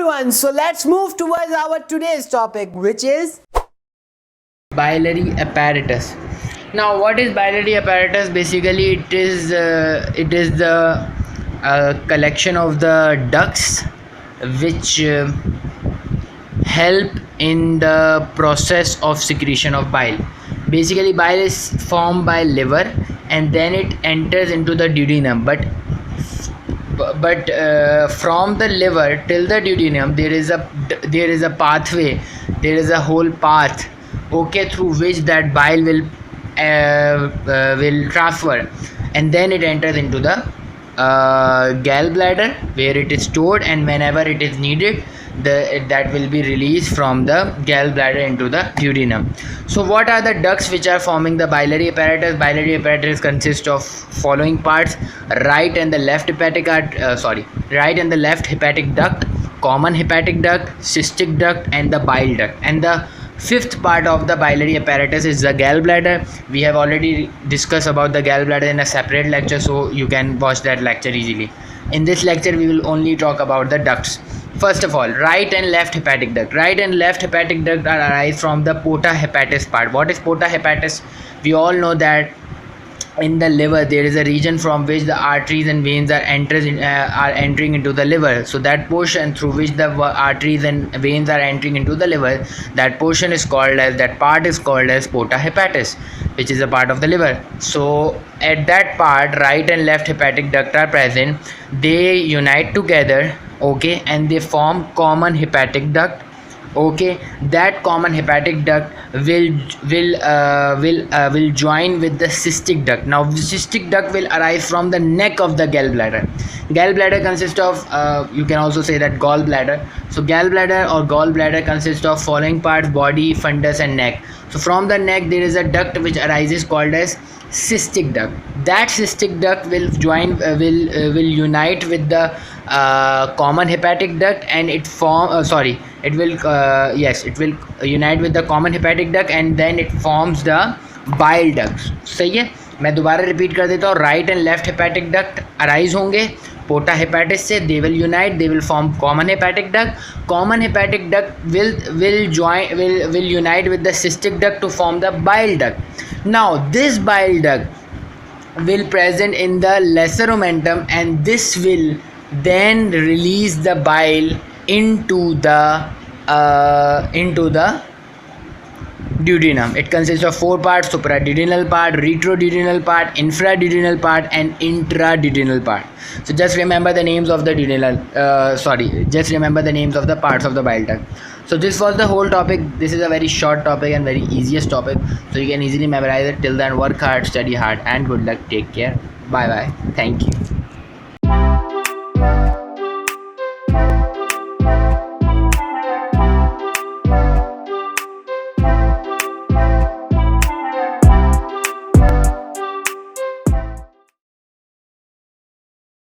everyone, so let's move towards our today's topic, which is biliary apparatus. Now, what is biliary apparatus? Basically, it is the collection of the ducts which help in the process of secretion of bile. Basically, bile is formed by liver and then it enters into the duodenum, but from the liver till the duodenum there is a pathway, there is a whole path, okay, through which that bile will transfer, and then it enters into the gallbladder, where it is stored, and whenever it is needed, that will be released from the gallbladder into the duodenum. So what are the ducts which are forming the biliary apparatus? Biliary apparatus consists of following parts: right and the left hepatic duct, common hepatic duct, cystic duct, and the bile duct. And the fifth part of the biliary apparatus is the gallbladder. We have already discussed about the gallbladder in a separate lecture, so you can watch that lecture easily. In this lecture we will only talk about the ducts. First of all, right and left hepatic duct. Right and left hepatic duct are arise from the porta hepatis part. What is porta hepatis? We all know that in the liver there is a region from which the arteries and veins are entering into the liver. So that portion through which the arteries and veins are entering into the liver, that part is called as porta hepatis, which is a part of the liver. So at that part, right and left hepatic duct are present. They unite together, okay, and they form common hepatic duct. Okay, that common hepatic duct will join with the cystic duct. Now the cystic duct will arise from the neck of the gallbladder. Gallbladder consists of you can also say that gallbladder. So gallbladder or gallbladder consists of following parts: body, fundus, and neck. So from the neck there is a duct which arises called as cystic duct. That cystic duct will unite with the common hepatic duct, and it will unite with the common hepatic duct, and then it forms the bile ducts. सही है, मैं दोबारा repeat कर देता हूँ. Right and left hepatic duct arise होंगे पोटा hepatitis से. They will unite, they will form common hepatic duct. Common hepatic duct will unite with the cystic duct to form the bile duct. Now this bile duct will present in the lesser omentum, and this will then release the bile into the duodenum. It consists of four parts: supraduodenal part, retroduodenal part, infraduodenal part, and intraduodenal part. So just remember the names of the parts of the bile duct. So this was the whole topic. This is a very short topic and very easiest topic, so you can easily memorize it. Till then, work hard, study hard, and good luck. Take care. Bye bye. Thank you.